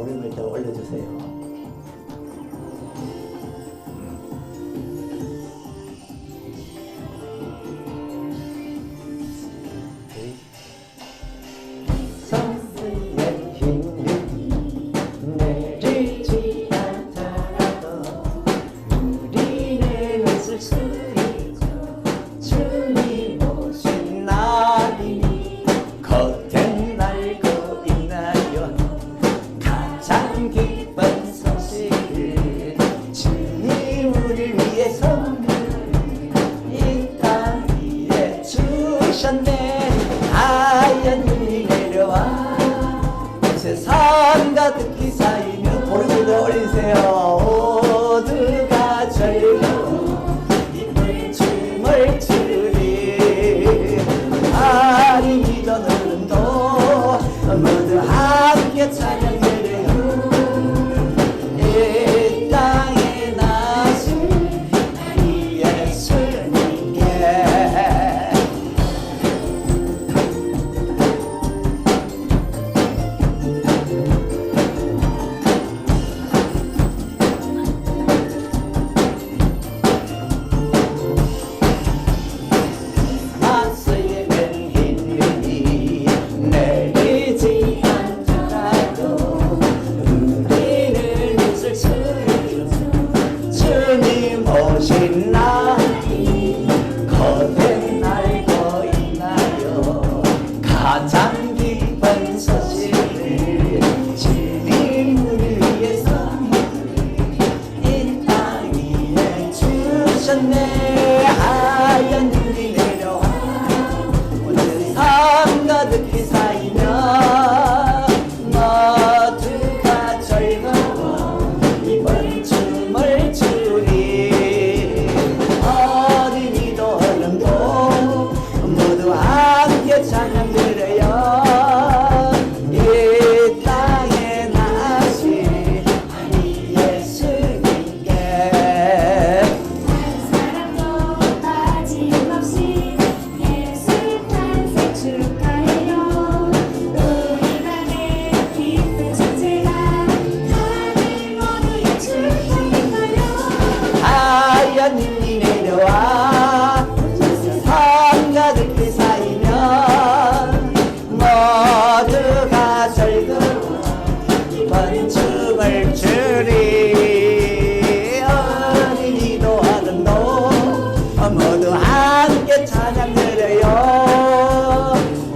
볼륨을 더 올려주세요. 하얀 눈이 내려와 세상 가득히 쌓이면 볼륨을 더 올리세요. 모두가 즐거워 이쁜 춤을 추리 아니 믿어는 도 모두 함께 찬양드려요. 이 땅에 나신 예수님께 오신 날이 거듭 날고 있나요. 가장 기쁜 소식을 주님을 위해서 이 땅 위에 주셨네. 하얀 눈이 내려와 오늘 삶 가득히 쌓이면 모두가 즐거워 이번 춤을 추리 찬양 드려요. 이 땅에 나신 예수님께 사랑도 빠짐없이 예수 탄생 축하해요. 우리 가게 기쁜 전제가 하늘 모두의 축복인가요. 하얀 눈이 내려와 세상 가득히 쌓이면 모두가 즐거워 이번 춤을 추리 어린이도 어른도 모두 함께 찬양 드려요.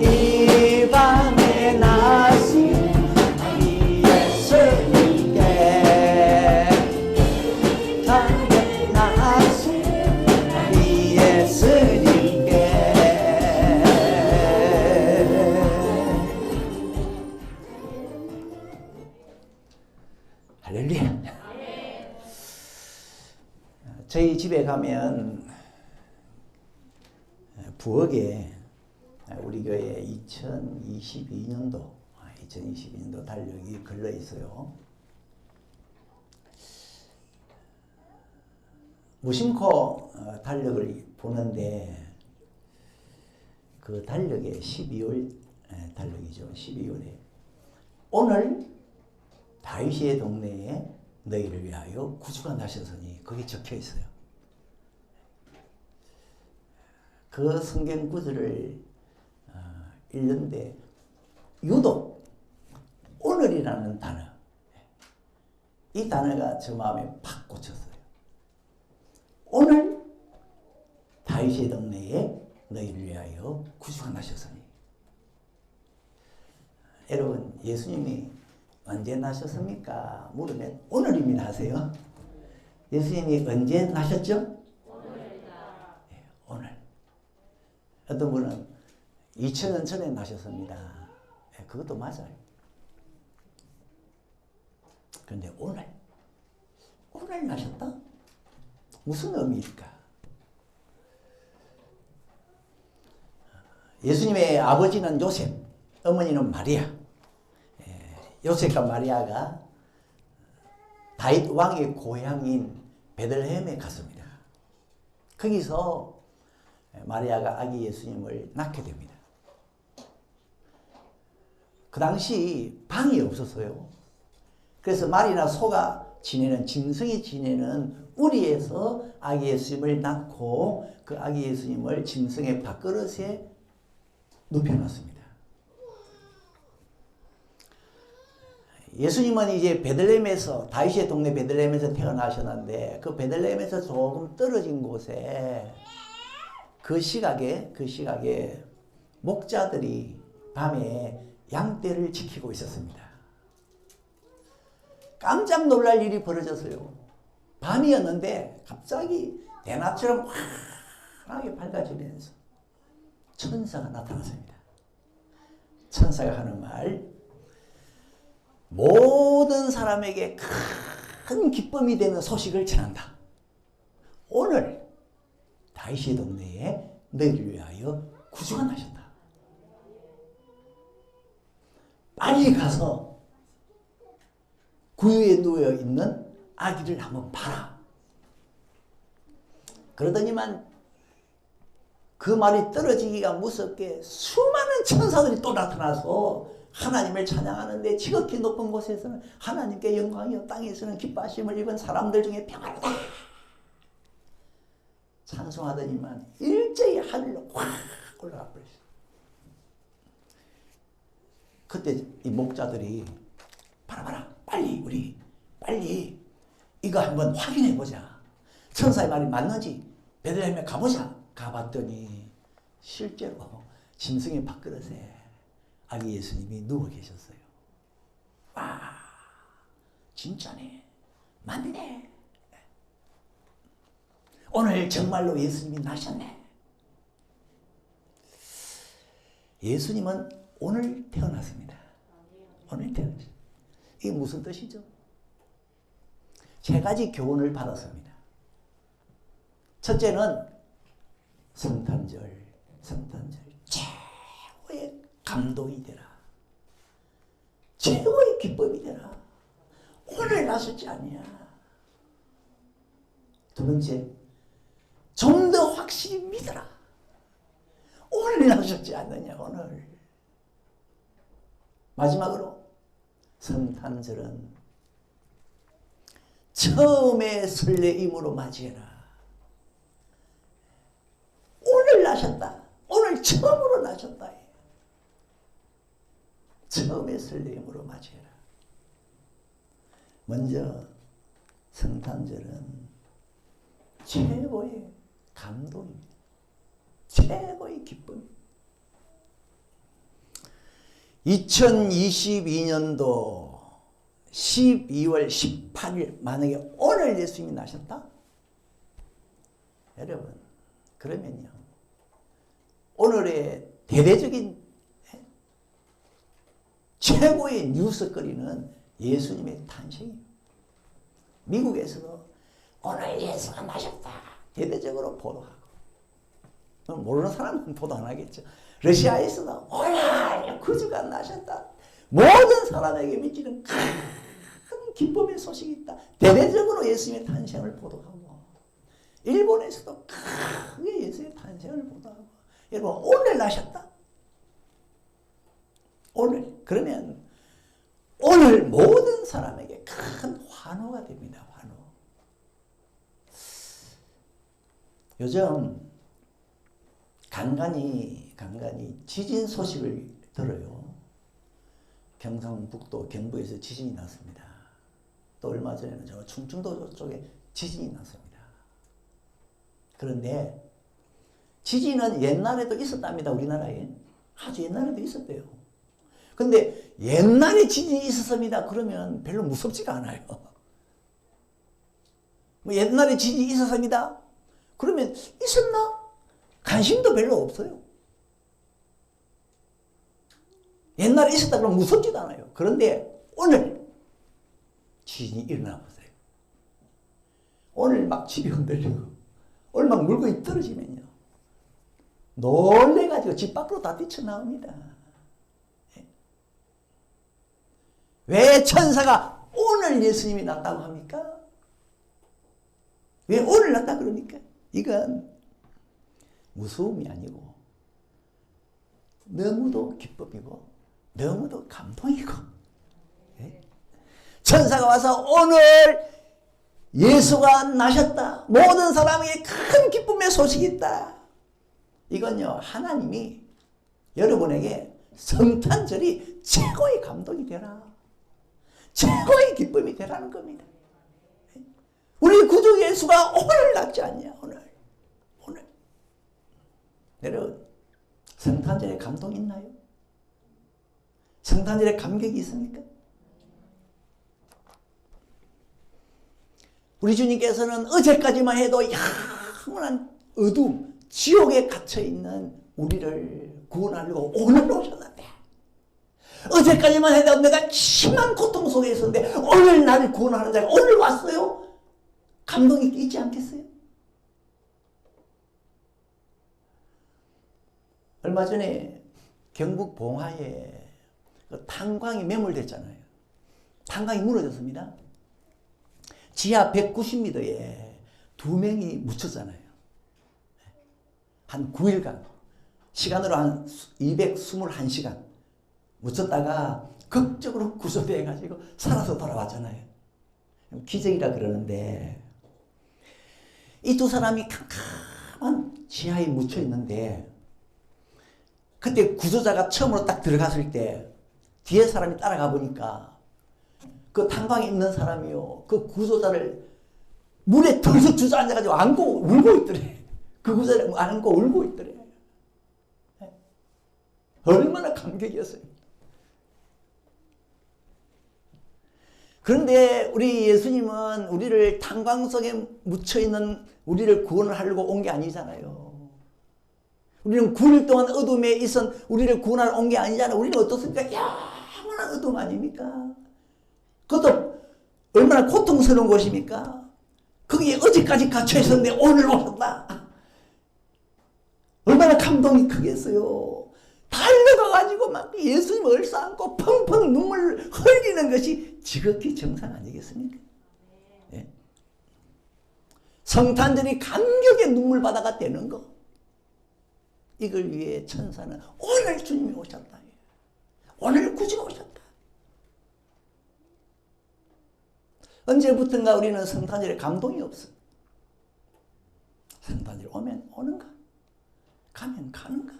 이 밤에 나신 예수님께 밤에 나신 예수님께 할렐루야. 저희 집에 가면 부엌에 우리 교회 2022년도 달력이 걸려 있어요. 무심코 달력을 보는데 그 달력에 12월 달력이죠. 12월에 오늘 다윗의 동네에 너희를 위하여 구주가 나셨으니 거기 적혀 있어요. 그 성경 구절을 읽는데 유독 오늘이라는 단어, 이 단어가 저 마음에 팍 꽂혔어요. 오늘 다윗의 동네에 너희를 위하여 구주가 나셨으니. 여러분, 예수님이 언제 나셨습니까? 물으면 오늘입니다 하세요. 예수님이 언제 나셨죠? 오늘입니다. 네, 오늘. 어떤 분은 2000년 전에 나셨습니다. 네, 그것도 맞아요. 그런데 오늘 나셨다? 무슨 의미일까? 예수님의 아버지는 요셉, 어머니는 마리아. 요셉과 마리아가 다윗 왕의 고향인 베들레헴에 갔습니다. 거기서 마리아가 아기 예수님을 낳게 됩니다. 그 당시 방이 없었어요. 그래서 말이나 소가 지내는, 짐승이 지내는 우리에서 아기 예수님을 낳고 그 아기 예수님을 짐승의 밥그릇에 눕혀놨습니다. 예수님은 이제 베들레헴에서, 다윗의 동네 베들레헴에서 태어나셨는데 그 베들레헴에서 조금 떨어진 곳에 그 시각에 목자들이 밤에 양떼를 지키고 있었습니다. 깜짝 놀랄 일이 벌어졌어요. 밤이었는데 갑자기 대낮처럼 환하게 밝아지면서 천사가 나타났습니다. 천사가 하는 말, 모든 사람에게 큰 기쁨이 되는 소식을 전한다. 오늘 다윗의 동네에 너희를 위하여 구주가 나셨다. 빨리 가서 구유에 누워 있는 아기를 한번 봐라. 그러더니만 그 말이 떨어지기가 무섭게 수많은 천사들이 또 나타나서 하나님을 찬양하는데, 지극히 높은 곳에서는 하나님께 영광이요 땅에서는 기뻐하심을 입은 사람들 중에 평안하다 찬송하더니만 일제히 하늘로 확 올라가 버렸어요. 그때 이 목자들이 봐라 빨리 이거 한번 확인해 보자. 천사의 말이 맞는지 베들레헴에 가보자. 가봤더니 실제로 짐승의 밥그릇에 아기 예수님이 누워 계셨어요. 와, 진짜네, 맞네. 오늘 정말로 예수님이 나셨네. 예수님은 오늘 태어났습니다. 오늘 태어났습니다. 이게 무슨 뜻이죠? 세 가지 교훈을 받았습니다. 첫째는 성탄절 최고의 감동이 되라. 최고의 기쁨이 되라. 오늘 나섰지 아니야. 두 번째, 좀 더 확실히 믿어라. 오늘 나섰지 않느냐, 오늘. 마지막으로, 성탄절은 처음의 설레임으로 맞이해라. 오늘 나셨다. 오늘 처음으로 나셨다. 처음의 설레임으로 맞이해라. 먼저 성탄절은 최고의 감동입니다. 최고의 기쁨. 2022년도 12월 18일 만약에 오늘 예수님이 나셨다? 여러분, 그러면요, 오늘의 대대적인 최고의 뉴스거리는 예수님의 탄생이에요. 미국에서도 오늘 예수가 나셨다 대대적으로 보도하고, 모르는 사람은 보도 안 하겠죠. 러시아에서도 오늘 구주가 나셨다, 모든 사람에게 미치는 큰 기쁨의 소식이 있다, 대대적으로 예수님의 탄생을 보도하고, 일본에서도 크게 예수의 탄생을 보도하고. 여러분, 오늘 나셨다. 오늘. 그러면 오늘 모든 사람에게 큰 환호가 됩니다. 환호. 요즘 간간히 지진 소식을 들어요. 경상북도 경부에서 지진이 났습니다. 또 얼마 전에는 저 충청도 쪽에 지진이 났습니다. 그런데 지진은 옛날에도 있었답니다. 우리나라에. 아주 옛날에도 있었대요. 근데 옛날에 지진이 있었습니다. 그러면 별로 무섭지가 않아요. 뭐 옛날에 지진이 있었습니다. 그러면 있었나? 관심도 별로 없어요. 옛날에 있었다 그러면 무섭지도 않아요. 그런데 오늘 지진이 일어나 보세요. 오늘 막 집이 흔들리고 오늘 막 물건이 떨어지면요, 놀래가지고 집 밖으로 다 뛰쳐나옵니다. 왜 천사가 오늘 예수님이 났다고 합니까? 왜 오늘 났다 그러니까? 이건 무서움이 아니고 너무도 기쁨이고 너무도 감동이고, 천사가 와서 오늘 예수가 나셨다. 모든 사람에게 큰 기쁨의 소식이 있다. 이건요, 하나님이 여러분에게 성탄절이 최고의 감동이 되라. 최고의 기쁨이 되라는 겁니다. 우리 구주 예수가 오늘 났지 않냐, 오늘. 여러분, 성탄절에 감동 있나요? 성탄절에 감격이 있습니까? 우리 주님께서는 어제까지만 해도 영원한 어둠, 지옥에 갇혀있는 우리를 구원하려고 오늘 오셨는데, 어제까지만 해도 내가 심한 고통 속에 있었는데 오늘 나를 구원하는 자가 오늘 왔어요. 감동이 있지 않겠어요? 얼마 전에 경북 봉화에 탄광이 매몰됐잖아요. 탄광이 무너졌습니다. 지하 190m에 2명이 묻혔잖아요. 한 9일간, 시간으로 한 221시간 묻혔다가 극적으로 구조돼가지고 살아서 돌아왔잖아요. 기적이라 그러는데, 이 두 사람이 캄캄한 지하에 묻혀 있는데, 그때 구조자가 처음으로 딱 들어갔을 때 뒤에 사람이 따라가 보니까 그 탄광에 있는 사람이요, 그 구조자를 물에 덜썩 주저앉아가지고 안고 울고 있더래. 그 구조자를 안고 울고 있더래. 얼마나 감격이었어요. 그런데 우리 예수님은 우리를 탄광 속에 묻혀있는 우리를 구원을 하려고 온 게 아니잖아요. 우리는 9일 동안 어둠에 있은 우리를 구원하러 온 게 아니잖아요. 우리는 어떻습니까? 영원한 어둠 아닙니까? 그것도 얼마나 고통스러운 곳입니까? 거기에 어제까지 갇혀 있었는데 오늘 오셨다. 얼마나 감동이 크겠어요. 달려가가지고 막 예수님 얼싸안고 펑펑 눈물 흘리는 것이 지극히 정상 아니겠습니까? 네. 성탄절이 감격의 눈물바다가 되는 거. 이걸 위해 천사는 오늘 주님이 오셨다. 오늘 구주가 오셨다. 언제부턴가 우리는 성탄절에 감동이 없어. 성탄절 오면 오는가? 가면 가는가?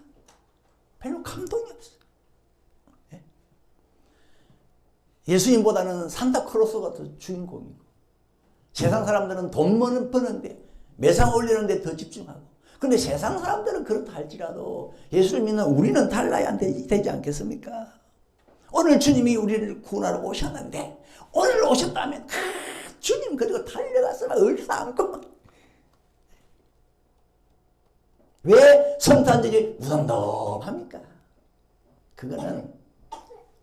별로 감동이 없어. 예? 예수님보다는 산타클로스가 더 주인공이고, 세상 사람들은 돈 버는데, 매상 올리는데 더 집중하고, 근데 세상 사람들은 그렇다 할지라도 예수를 믿는 우리는 달라야 되지 않겠습니까? 오늘 주님이 우리를 구원하러 오셨는데, 오늘 오셨다면 주님 그리고 달려가서 막 얼싸안고, 왜 성탄절이 무덤덤합니까? 그거는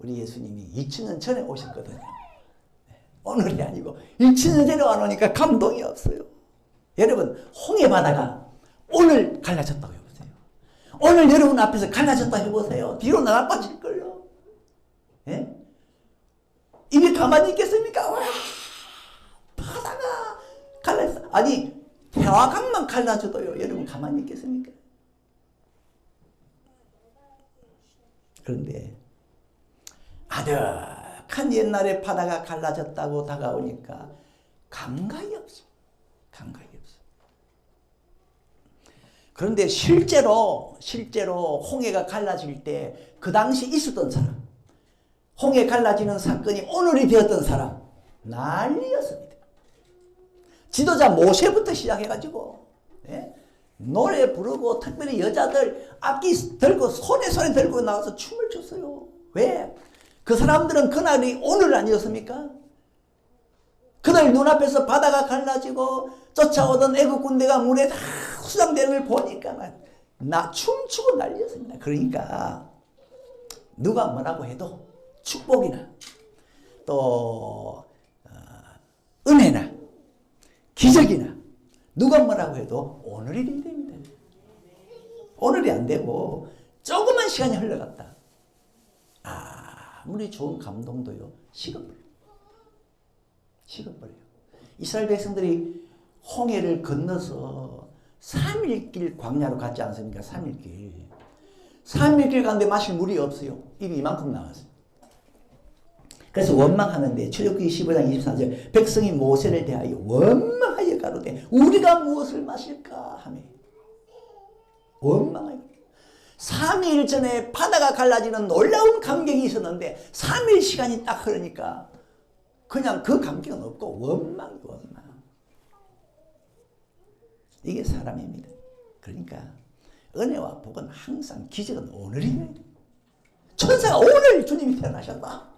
우리 예수님이 2000년 전에 오셨거든요. 오늘이 아니고 2000년 전에 와놓으니까 감동이 없어요. 여러분, 홍해 바다가 오늘 갈라졌다고 해보세요. 오늘 여러분 앞에서 갈라졌다 해보세요. 뒤로 나가 빠질걸요. 예? 입이 가만히 있겠습니까? 와, 바다가 갈라졌어. 아니, 태화강만 갈라져도요, 여러분 가만히 있겠습니까? 그런데 아득한 옛날에 바다가 갈라졌다고 다가오니까 감각이 없어. 감각이 없어. 그런데 실제로 홍해가 갈라질 때 그 당시 있었던 사람, 홍해 갈라지는 사건이 오늘이 되었던 사람, 난리였습니다. 지도자 모세부터 시작해가지고, 예? 노래 부르고, 특별히 여자들 악기 들고 손에 들고 나와서 춤을 췄어요. 왜? 그 사람들은 그날이 오늘 아니었습니까? 그날 눈앞에서 바다가 갈라지고 쫓아오던 애국 군대가 물에 다 수장되는 걸 보니까 나 춤추고 난리였습니다. 그러니까 누가 뭐라고 해도 축복이나 또 은혜나 기적이나 누가 뭐라고 해도 오늘이 돼야 됩니다. 오늘이 안 되고 조그만 시간이 흘러갔다. 아무리 좋은 감동도요, 식어버려요. 식어버려요. 이스라엘 백성들이 홍해를 건너서 3일길 광야로 갔지 않습니까? 3일길. 3일길 갔는데 마실 물이 없어요. 입이 이만큼 나왔어요. 그래서 원망하는데 출애굽기 15장 24절 백성이 모세를 대하여 원망하여 가로되 우리가 무엇을 마실까 하며 원망하여 3일 전에 바다가 갈라지는 놀라운 감격이 있었는데 3일 시간이 딱 흐르니까 그냥 그 감격은 없고 원망. 이게 사람입니다. 그러니까 은혜와 복은 항상 기적은 오늘이에요. 천사가 오늘 주님이 태어나셨다.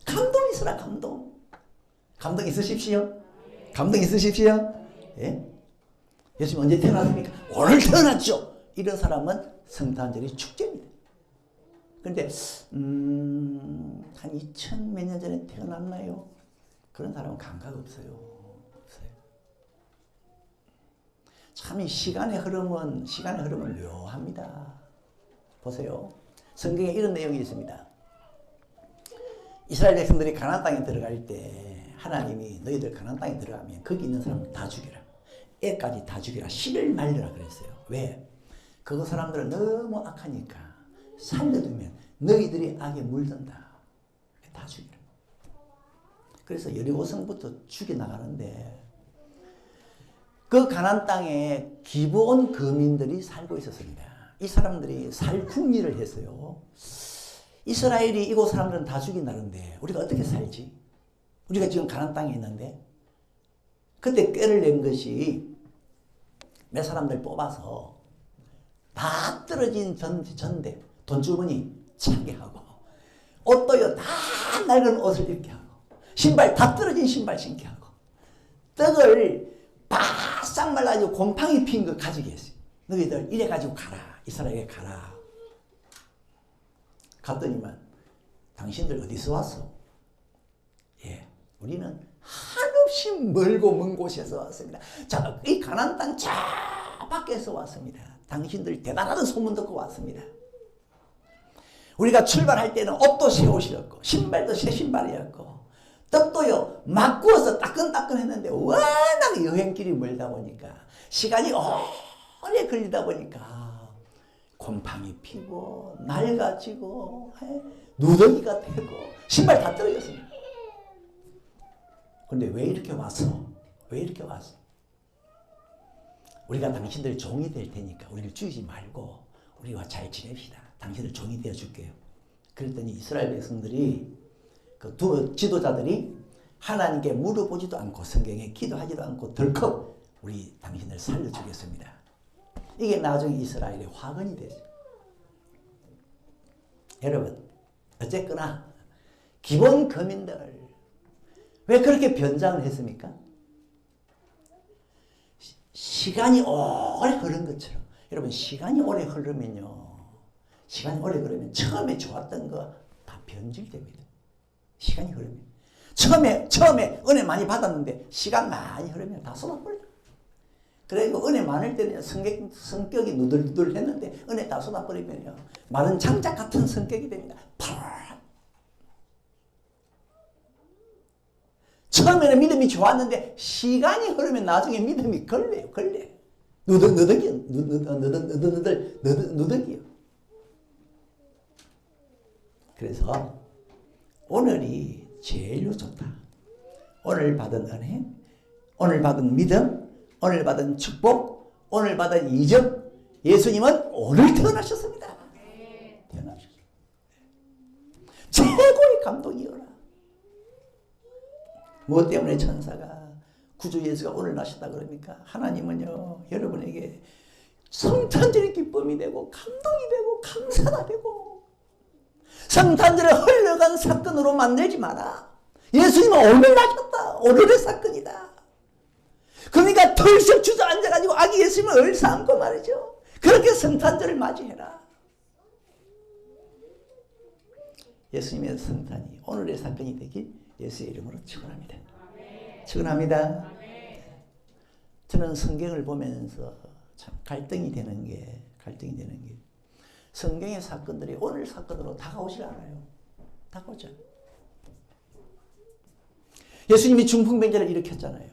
감동 있으라 감동. 감동 있으십시오. 감동 있으십시오. 예? 예수님 언제 태어났습니까? 오늘 태어났죠. 이런 사람은 성탄절이 축제입니다. 그런데 한 2000 몇 년 전에 태어났나요? 그런 사람은 감각 없어요. 참 이 시간의 흐름은 묘합니다. 보세요. 성경에 이런 내용이 있습니다. 이스라엘 백성들이 가나안 땅에 들어갈 때 하나님이 너희들 가나안 땅에 들어가면 거기 있는 사람을 다 죽여라. 애까지 다 죽여라. 씨를 말려라 그랬어요. 왜? 그 사람들은 너무 악하니까 살려두면 너희들이 악에 물든다. 다 죽여라. 그래서 여리고성부터 죽여나가는데 그 가나안 땅에 기브온 거민들이 살고 있었습니다. 이 사람들이 살궁리를 했어요. 이스라엘이 이곳 사람들은 다 죽인다는데 우리가 어떻게 살지? 우리가 지금 가나안 땅에 있는데 그때 꾀를 낸 것이 몇 사람들 뽑아서 다 떨어진 전대 돈주머니 차게 하고 옷도요 다 낡은 옷을 입게 하고 신발 다 떨어진 신발 신게 하고 떡을 바싹 말라가지고 곰팡이 핀 거 가지게 했어요. 너희들 이래가지고 가라. 이스라엘에 가라. 갔더니만 당신들 어디서 왔어? 예, 우리는 한없이 멀고 먼 곳에서 왔습니다. 자, 이 가나안 땅 저 밖에서 왔습니다. 당신들 대단하다는 소문 듣고 왔습니다. 우리가 출발할 때는 옷도 새 옷이었고 신발도 새 신발이었고 떡도요 막 구워서 따끈따끈 했는데 워낙 여행길이 멀다 보니까 시간이 오래 걸리다 보니까 곰팡이 피고 낡아지고 누더기가 되고 신발 다 떨어졌습니다. 그런데 왜 이렇게 왔어? 왜 이렇게 왔어? 우리가 당신들 종이 될 테니까 우리를 죽이지 말고 우리와 잘 지냅시다. 당신들 종이 되어 줄게요. 그랬더니 이스라엘 백성들이 그 두 지도자들이 하나님께 물어보지도 않고 성경에 기도하지도 않고 덜컥 우리 당신을 살려주겠습니다. 이게 나중에 이스라엘의 화근이 되죠. 여러분 어쨌거나 기본 거민들 왜 그렇게 변장을 했습니까? 시간이 오래 흐른 것처럼 여러분 시간이 오래 흐르면요 처음에 좋았던 거 다 변질됩니다. 시간이 흐르면 처음에 은혜 많이 받았는데 시간 많이 흐르면 다 쏟아버려요. 그리고 은혜 많을 때는 성격이 누들누들했는데 은혜 다 쏟아버리면요 마른 장작 같은 성격이 됩니다. 처음에는 믿음이 좋았는데 시간이 흐르면 나중에 믿음이 걸려요. 누더기요. 그래서 오늘이 제일로 좋다. 오늘 받은 은혜, 오늘 받은 믿음, 오늘 받은 축복, 오늘 받은 이적. 예수님은 오늘 태어나셨습니다. 태어나셨어요. 최고의 감동이어라. 무엇 때문에 천사가 구주 예수가 오늘 나셨다 그럽니까? 하나님은요 여러분에게 성탄절의 기쁨이 되고 감동이 되고 감사가 되고 성탄절에 흘러간 사건으로 만들지 마라. 예수님은 오늘 나셨다. 오늘의 사건이다. 그러니까 털썩 주저앉아가지고 아기 예수님을 얼싸안고 말이죠. 그렇게 성탄절을 맞이해라. 예수님의 성탄이 오늘의 사건이 되길 예수의 이름으로 축원합니다. 축원합니다. 저는 성경을 보면서 참 갈등이 되는 게 성경의 사건들이 오늘 사건으로 다가오질 않아요. 다가오죠. 예수님이 중풍병자를 일으켰잖아요.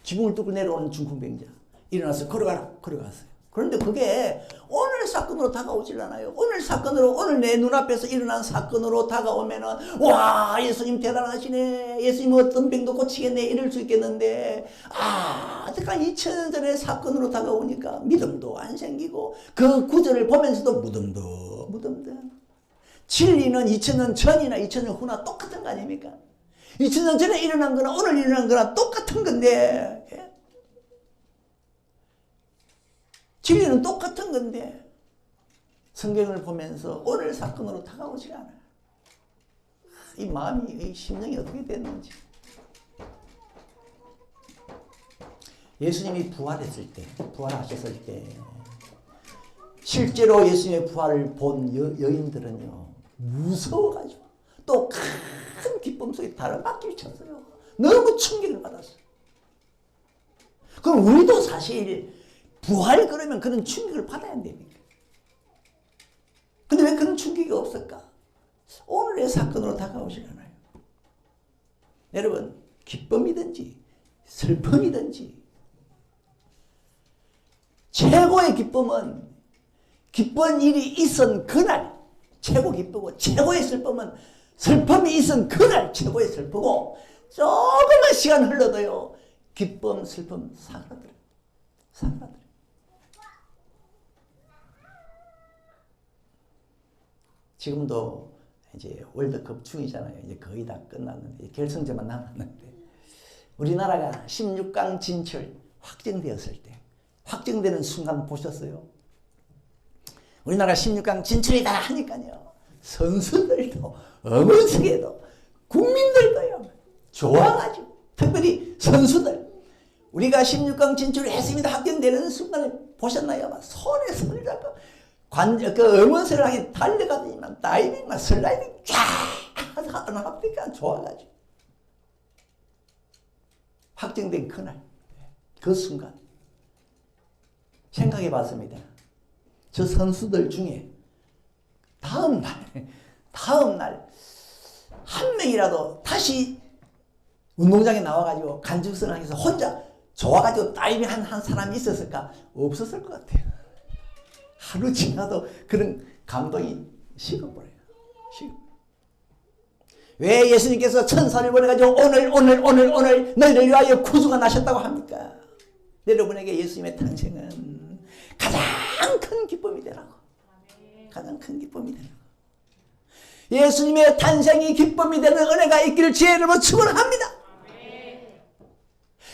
지붕을 뚫고 내려오는 중풍병자. 일어나서 걸어가라. 걸어갔어요. 그런데 그게 오늘 사건 사건으로 다가오질 않아요. 오늘 사건으로, 오늘 내 눈앞에서 일어난 사건으로 다가오면은, 와, 예수님 대단하시네. 예수님 어떤 병도 고치겠네. 이럴 수 있겠는데, 어떡한 2000년 전의 사건으로 다가오니까 믿음도 안 생기고, 그 구절을 보면서도 무덤덤. 진리는 2000년 전이나 2000년 후나 똑같은 거 아닙니까? 2000년 전에 일어난 거나 오늘 일어난 거나 똑같은 건데, 진리는 똑같은 건데 성경을 보면서 오늘 사건으로 다가오지 않아요. 이 마음이, 이 심정이 어떻게 됐는지. 예수님이 부활했을 때, 부활하셨을 때 실제로 예수님의 부활을 본 여인들은요 무서워가지고 또 큰 기쁨 속에 다른 바퀴를 쳤어요. 너무 충격을 받았어요. 그럼 우리도 사실 부활 그러면 그런 충격을 받아야 됩니까? 근데 왜 그런 충격이 없을까? 오늘의 사건으로 다가오질 않아요. 여러분, 기쁨이든지 슬픔이든지 최고의 기쁨은 기쁜 일이 있은 그날 최고 기쁘고, 최고의 슬픔은 슬픔이 있은 그날 최고의 슬프고, 조금만 시간 흘러도요 기쁨 슬픔 사그라들어요. 지금도 이제 월드컵 중이잖아요. 이제 거의 다 끝났는데 결승전만 남았는데 우리나라가 16강 진출 확정되었을 때, 확정되는 순간 보셨어요? 우리나라 16강 진출이다 하니까요 선수들도 어머니에도 국민들도요 좋아가지고, 특별히 선수들, 우리가 16강 진출을 했습니다 확정되는 순간에 보셨나요? 막 손에 손을 잡고 그 응원설을 하게 달려가더니만 다이빙만 슬라이딩 쫙 합니까? 좋아가지고 확정된 그날, 그 순간 생각해 봤습니다. 저 선수들 중에 다음날 한 명이라도 다시 운동장에 나와가지고 간증선을 해서 혼자 좋아가지고 다이빙 한 사람이 있었을까? 없었을 것 같아요. 하루 지나도 그런 감동이 식어버려요. 왜 예수님께서 천사를 보내가지고 오늘 너희를 위하여 구주가 나셨다고 합니까? 여러분에게 예수님의 탄생은 가장 큰 기쁨이 되라고. 가장 큰 기쁨이 되라고. 예수님의 탄생이 기쁨이 되는 은혜가 있기를 주의 이름으로 축원합니다.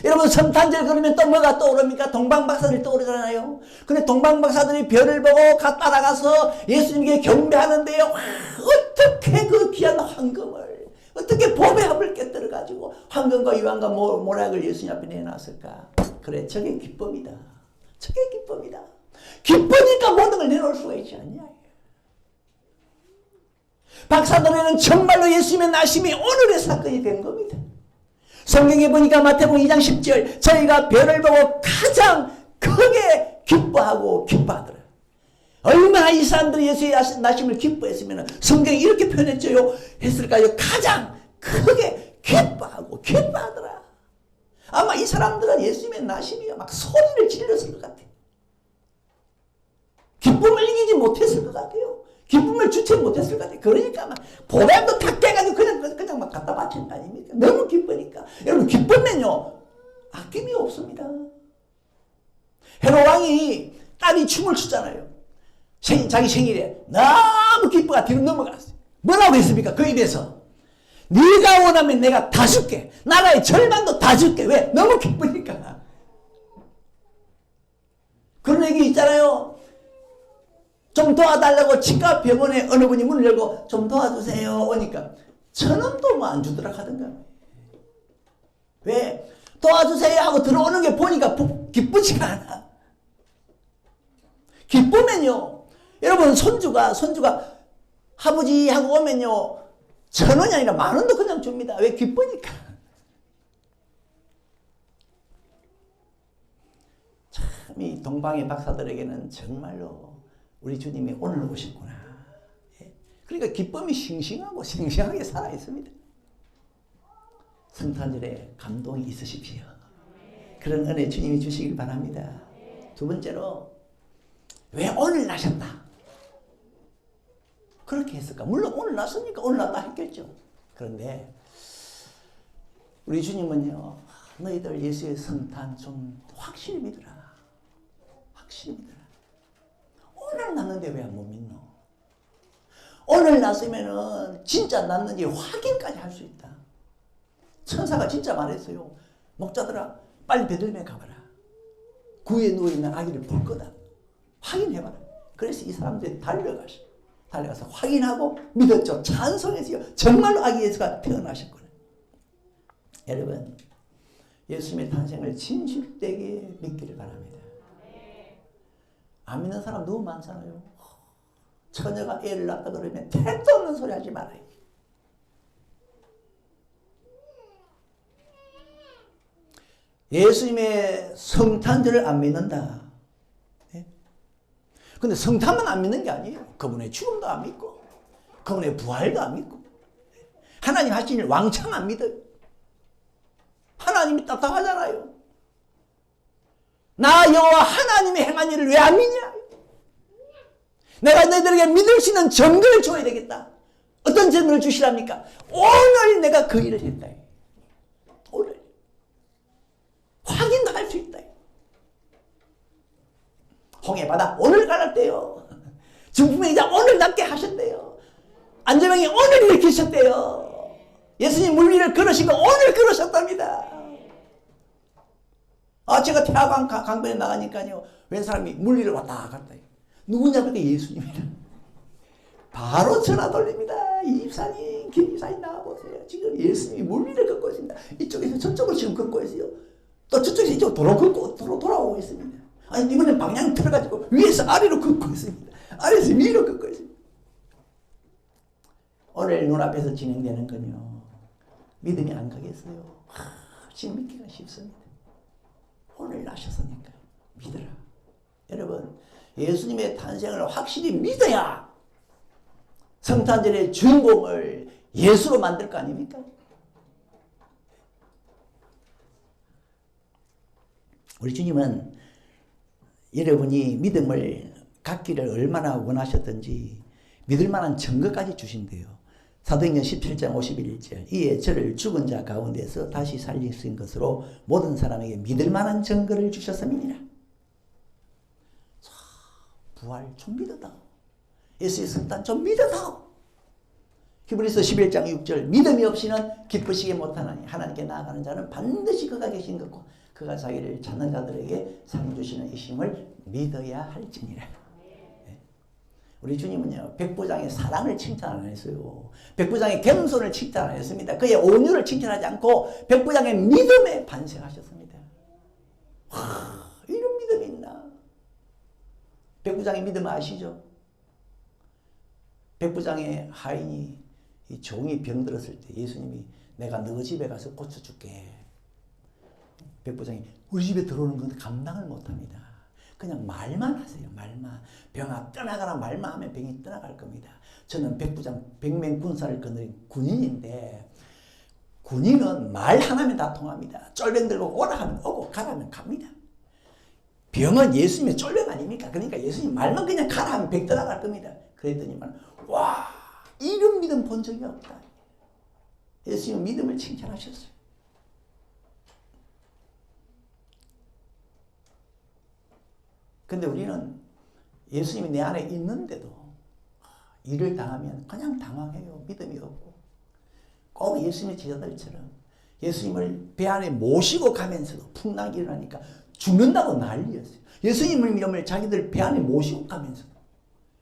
여러분, 성탄절 그러면 또 뭐가 떠오릅니까? 동방박사들이 떠오르잖아요. 근데 동방박사들이 별을 보고 따라가서 예수님께 경배하는데요. 어떻게 그 귀한 황금을, 어떻게 봄의 합을 깨뜨려가지고 황금과 유황과 모락을 예수님 앞에 내놨을까? 그래, 저게 기쁨이다. 저게 기쁨이다. 기쁘니까 모든 걸 내놓을 수가 있지 않냐. 박사들에는 정말로 예수님의 나심이 오늘의 사건이 된 겁니다. 성경에 보니까 마태복음 2장 10절 저희가 별을 보고 가장 크게 기뻐하고 기뻐하더라. 얼마나 이 사람들이 예수의 나심을 기뻐했으면 성경이 이렇게 했을까요? 가장 크게 기뻐하고 기뻐하더라. 아마 이 사람들은 예수님의 나심이 막 소리를 질렀을 것 같아요. 기쁨을 이기지 못했을 것 같아요. 기쁨을 주체 못했을 것 같아요. 그러니까 막 보람도 탁 깨가지고 그냥 막 갖다 바치는 거 아닙니까? 너무 기쁘니까. 여러분, 기쁘면요 아낌이 없습니다. 헤롯 왕이 딸이 춤을 추잖아요. 자기 생일에 너무 기뻐가 뒤로 넘어갔어요. 뭐라고 했습니까? 그 입에서 네가 원하면 내가 다 줄게. 나라의 절반도 다 줄게. 왜? 너무 기쁘니까. 그런 얘기 있잖아요. 좀 도와달라고 치과 병원에 어느 분이 문을 열고 좀 도와주세요 오니까 1,000원도 뭐 안 주더라 하던가. 왜? 도와주세요 하고 들어오는 게 보니까 기쁘지가 않아. 기쁘면요, 여러분, 손주가 아버지 하고 오면요 1,000원이 아니라 10,000원도 그냥 줍니다. 왜? 기쁘니까. 참 이 동방의 박사들에게는 정말로 우리 주님이 오늘 오셨구나. 그러니까 기쁨이 싱싱하고 생생하게 살아있습니다. 성탄절에 감동이 있으십시오. 그런 은혜 주님이 주시길 바랍니다. 두 번째로, 왜 오늘 나셨다? 그렇게 했을까? 물론 오늘 났으니까 오늘 났다 했겠죠. 그런데 우리 주님은요, 너희들 예수의 성탄 좀 확실히 믿으라. 확실히 믿으라. 오늘 났는데 왜 못 믿노? 오늘 났으면은 진짜 났는지 확인까지 할 수 있다. 천사가 진짜 말했어요. 목자들아, 빨리 베들레헴에 가봐라. 구에 누워있는 아기를 볼 거다. 확인해봐라. 그래서 이 사람들이 달려가서 확인하고 믿었죠. 찬송했어요. 정말로 아기 예수가 태어나셨구나. 여러분, 예수님의 탄생을 진실되게 믿기를 바랍니다. 안 믿는 사람 너무 많잖아요. 처녀가 애를 낳았다 그러면 택도 없는 소리 하지 말아요. 예수님의 성탄절을 안 믿는다. 근데 성탄만 안 믿는 게 아니에요. 그분의 죽음도 안 믿고, 그분의 부활도 안 믿고, 하나님 하신 일 왕창 안 믿어요. 하나님이 답답하잖아요. 나 여호와 하나님이 행한 일을 왜 안 믿냐? 내가 너희들에게 믿을 수 있는 증거를 줘야 되겠다. 어떤 증거를 주시랍니까? 오늘 내가 그 일을 했다. 오늘. 확인도 할 수 있다. 홍해바다 오늘 갈랐대요. 중풍병자 오늘 낫게 하셨대요. 안재명이 오늘 일으키셨대요. 예수님 물 위를 걸으신 거 오늘 걸으셨답니다. 제가 태화강 강변에 나가니까요, 웬 사람이 물 위를 왔다 갔다. 누구냐 보니까 예수님이라. 바로 전화 돌립니다. 이 입사님, 김 이사님 나와보세요. 지금 예수님이 물 위를 걷고 있습니다. 이쪽에서 저쪽으로 지금 걷고 있어요. 또 저쪽에서 이쪽으로 도로 걷고 돌아오고 있습니다. 아니, 이번엔 방향 틀어가지고 위에서 아래로 걷고 있습니다. 아래에서 위로 걷고 있습니다. 오늘 눈앞에서 진행되는 건요, 믿음이 안 가겠어요. 지금 믿기가 쉽습니다. 오늘 나셨으니까 믿어라. 여러분, 예수님의 탄생을 확실히 믿어야 성탄절의 주인공을 예수로 만들 거 아닙니까? 우리 주님은 여러분이 믿음을 갖기를 얼마나 원하셨던지 믿을 만한 증거까지 주신대요. 사도행전 17장 51절, 이에 저를 죽은 자 가운데서 다시 살리신 것으로 모든 사람에게 믿을 만한 증거를 주셨음이니라. 부활 좀 믿어다. 예수의 성탄 좀 믿어다. 히브리서 11장 6절, 믿음이 없이는 기쁘시게 못하나니 하나님께 나아가는 자는 반드시 그가 계신 것과 그가 자기를 찾는 자들에게 상 주시는 이심을 믿어야 할지니라. 우리 주님은요, 백부장의 사랑을 칭찬 안 했어요. 백부장의 겸손을 칭찬 안 했습니다. 그의 온유를 칭찬하지 않고 백부장의 믿음에 반성하셨습니다. 이런 믿음이 있나? 백부장의 믿음 아시죠? 백부장의 하인이, 이 종이 병들었을 때 예수님이 내가 너 집에 가서 고쳐줄게. 백부장이 우리 집에 들어오는 건 감당을 못합니다. 그냥 말만 하세요. 말만. 병아 떠나가라 말만 하면 병이 떠나갈 겁니다. 저는 백부장 백맹군사를 거느린 군인인데, 군인은 말 하나면 다 통합니다. 쫄병 들고 오라 하면 오고 가라 하면 갑니다. 병은 예수님의 쫄병 아닙니까? 그러니까 예수님 말만 그냥 가라 하면 병 떠나갈 겁니다. 그랬더니만 와, 이런 믿음 본 적이 없다. 예수님 믿음을 칭찬하셨어요. 근데 우리는 예수님이 내 안에 있는데도 일을 당하면 그냥 당황해요. 믿음이 없고. 꼭 예수님의 제자들처럼 예수님을 배 안에 모시고 가면서도 풍랑이 일어나니까 죽는다고 난리였어요. 예수님을 믿으면 자기들 배 안에 모시고 가면서도.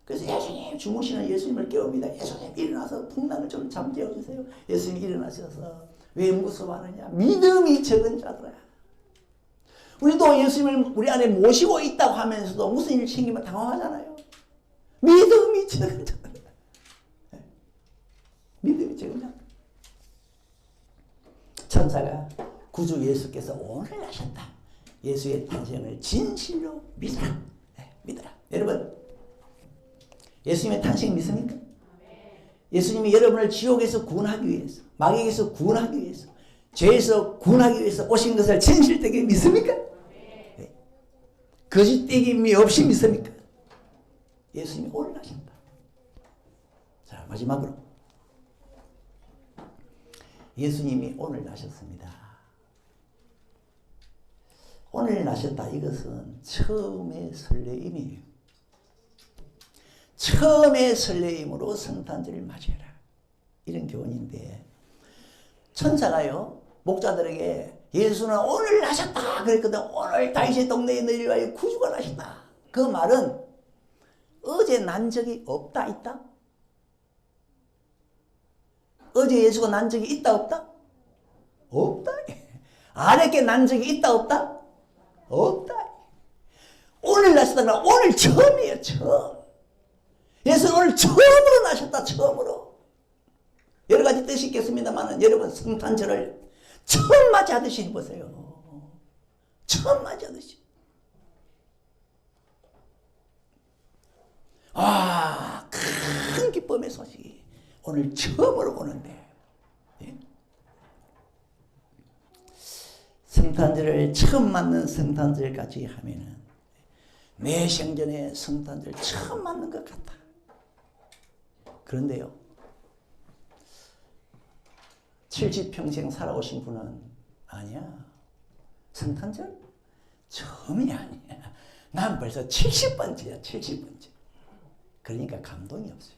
그래서 예수님, 주무시는 예수님을 깨웁니다. 예수님 일어나서 풍랑을 좀 잠재워 주세요. 예수님이 일어나셔서 왜 무서워하느냐? 믿음이 적은 자들아. 우리도 예수님을 우리 안에 모시고 있다고 하면서도 무슨 일 생기면 당황하잖아요. 믿음이 적은 자들. 믿음이 적은 자들. 천사가 구주 예수께서 오늘 하셨다. 예수의 탄생을 진실로 믿어라. 믿어라. 여러분, 예수님의 탄생 믿습니까? 예수님이 여러분을 지옥에서 구원하기 위해서, 마귀에서 구원하기 위해서, 죄에서 구원하기 위해서 오신 것을 진실되게 믿습니까? 거짓되김이 없이 믿습니까? 예수님이 오늘 하신다. 마지막으로 예수님이 오늘 나셨습니다. 오늘 나셨다. 이것은 처음의 설레임이에요. 처음의 설레임으로 성탄절을 맞이해라. 이런 교훈인데 천사가요 목자들에게 예수는 오늘 나셨다 그랬거든. 오늘 다윗의 동네에 너희를 위하여 구주가 나셨다. 그 말은 어제 난 적이 없다 있다? 어제 예수가 난 적이 있다 없다? 없다. 아랫게 난 적이 있다 없다? 없다. 오늘 나셨다. 오늘 처음이에요. 처음. 예수는 오늘 처음으로 나셨다. 처음으로. 여러 가지 뜻이 있겠습니다만 여러분 성탄절을 처음 맞이하듯이 해보세요. 처음 맞이하듯이. 아, 큰 기쁨의 소식이 오늘 처음으로 오는데 예? 성탄절을 처음 맞는 성탄절까지 하면은 내 생전에 성탄절 처음 맞는 것 같다. 그런데요 70평생 살아오신 분은 아니야. 성탄절 처음이 아니야. 난 벌써 70번째야. 70번째. 그러니까 감동이 없어요.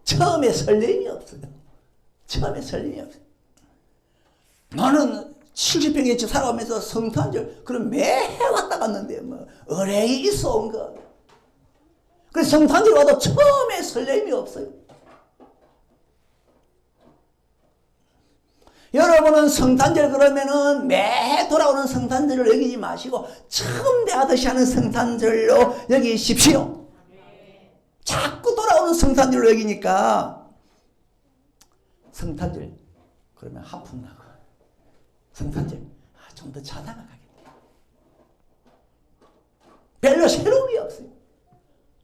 처음에 설렘이 없어요. 처음에 설렘이 없어요. 나는 70평에 살아오면서 성탄절 그럼 매해 왔다 갔는데 뭐 의뢰이 있어 온 거. 그래서 성탄절 와도 처음에 설렘이 없어요. 여러분은 성탄절 그러면은 매해 돌아오는 성탄절을 여기지 마시고 처음 대하듯이 하는 성탄절로 여기십시오. 자꾸 돌아오는 성탄절로 여기니까 성탄절 그러면 하품 나고 성탄절 좀 더 자다가 가겠다. 별로 새로움이 없어요.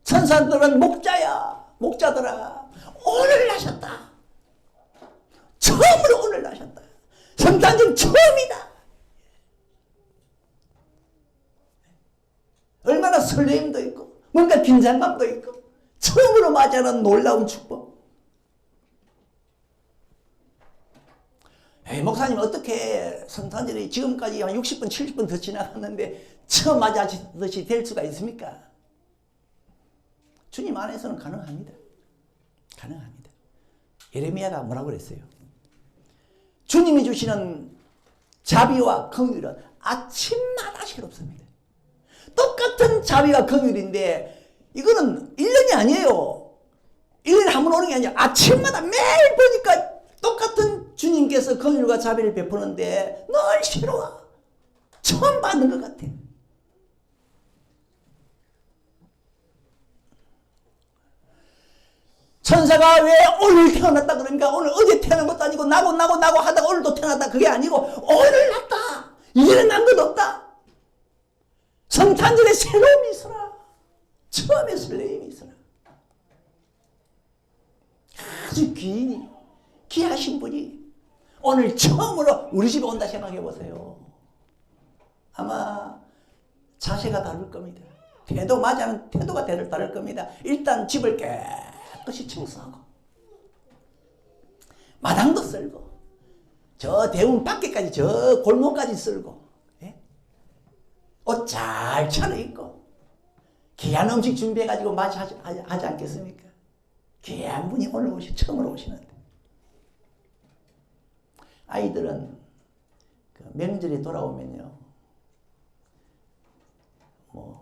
천사들은 목자야. 목자들아 오늘 나셨다. 처음으로 오늘 나셨다. 성탄절 처음이다. 얼마나 설레임도 있고 뭔가 긴장감도 있고 처음으로 맞이하는 놀라운 축복. 목사님 어떻게 성탄절이 지금까지 한 60분 70분 더 지나갔는데 처음 맞이하듯이 될 수가 있습니까? 주님 안에서는 가능합니다. 가능합니다. 예레미야가 뭐라고 그랬어요? 주님이 주시는 자비와 긍휼은 아침마다 새롭습니다. 똑같은 자비와 긍휼인데 이거는 1년이 아니에요. 1년에 한 번 오는 게 아니라 아침마다 매일 보니까 똑같은 주님께서 긍휼과 자비를 베푸는데 늘 새로워. 처음 받는 것 같아. 천사가 왜 오늘 태어났다 그러니까 오늘 어제 태어난 것도 아니고 나고 하다가 오늘도 태어났다 그게 아니고 오늘 났다. 이제는 난 것 없다. 성탄절에 새로움이 있어라. 처음에 설레임이 있어라. 아주 귀하신 분이 오늘 처음으로 우리 집에 온다 생각해 보세요. 아마 자세가 다를 겁니다. 태도 맞이하는 태도가 다를 겁니다. 일단 집을 깨끗이 청소하고 마당도 쓸고 저 대문 밖에까지 저 골목까지 쓸고 예? 옷 잘 차려입고 귀한 음식 준비해가지고 맞이하지 않겠습니까? 귀한 분이 오늘 처음으로 오시는데 아이들은 그 명절이 돌아오면요 뭐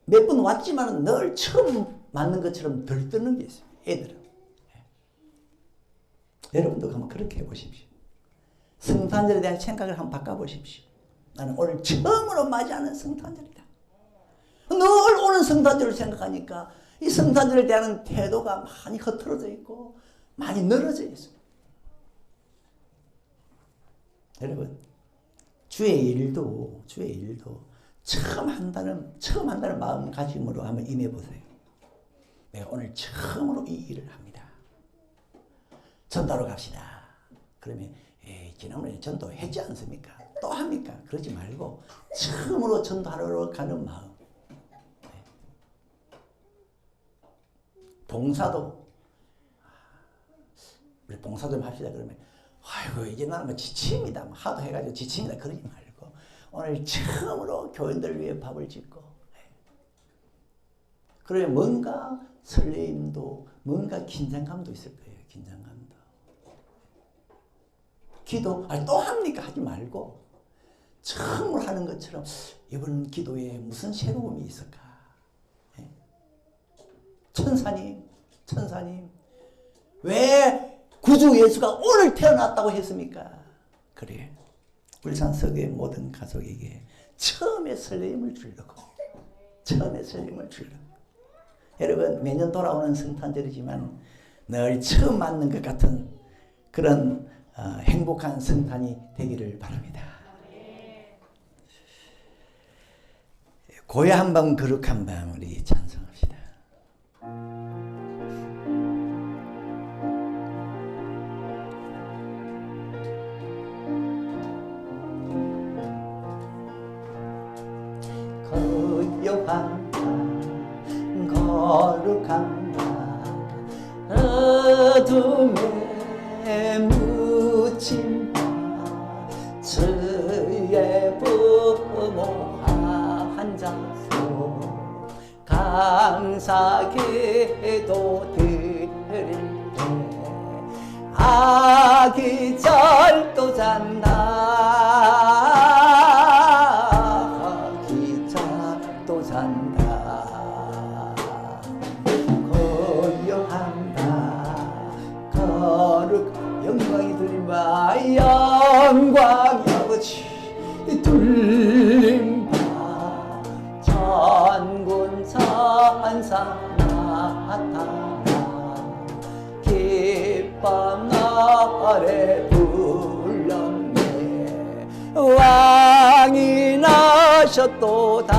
몇 번 왔지만 늘 처음 맞는 것처럼 들뜨는 게 있어요. 애들은. 여러분도 한번 그렇게 해보십시오. 성탄절에 대한 생각을 한번 바꿔보십시오. 나는 오늘 처음으로 맞이하는 성탄절이다. 늘 오는 성탄절을 생각하니까 이 성탄절에 대한 태도가 많이 흐트러져 있고 많이 늘어져 있어요. 여러분 주의 일도 처음 한다는 마음가짐으로 한번 임해보세요. 내가 오늘 처음으로 이 일을 합니다. 전도하러 갑시다. 그러면 지난번에 전도했지 않습니까? 또 합니까? 그러지 말고 처음으로 전도하러 가는 마음. 동사도 우리 봉사 좀 합시다. 그러면 아이고 이게 나는 뭐 지칩니다. 하도 해가지고 지칩니다. 그러지 말고 오늘 처음으로 교인들 위해 밥을 짓고 그러면 뭔가 설레임도 뭔가 긴장감도 있을 거예요. 긴장감도. 기도 또 합니까? 하지 말고 처음으로 하는 것처럼 이번 기도에 무슨 새로움이 있을까? 천사님 왜 구주 예수가 오늘 태어났다고 했습니까? 그래 울산석의 모든 가족에게 처음에 설렘을 주려고 여러분 매년 돌아오는 성탄절이지만 늘 처음 맞는 것 같은 그런 행복한 성탄이 되기를 바랍니다. 고요 한 밤 거룩 한 밤 우리 찬송합시다. 고요한 밤 거룩한 밤 어둠에 묻힌 밤 주의 부모 앉아서 감사 기도 드릴 때 아기 잘도 잔다 아기 잘도 잔다 고요한다 거룩 영광이 들림바 영광이 아버지 들림바 천군 천사 나타나 기쁨 날에 불렀네 왕이 나셨도다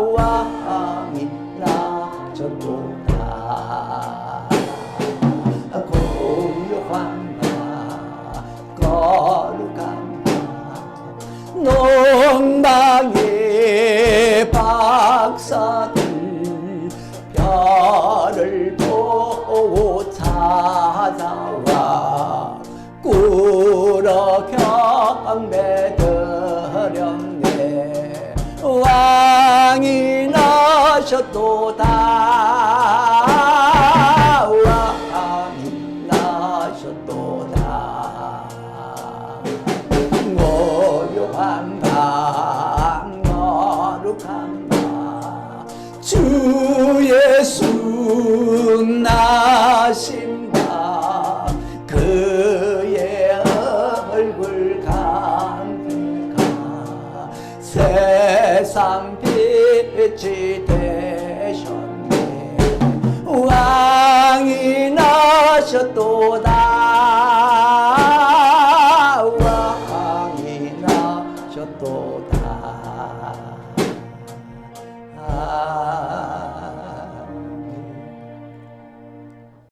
왕이 나셨도다 고요한 밤 거룩한 밤 농방의 박사들 별을 보고 찾아와 꾸러 경배드렸네 왕이 나셨도다 왕이 나셨도다 고요한 밤 거룩한 밤 주 예수 나신 밤 그의 얼굴 감회가 세상 빛이 되셨네 왕이 나셨도다 왕이 나셨도다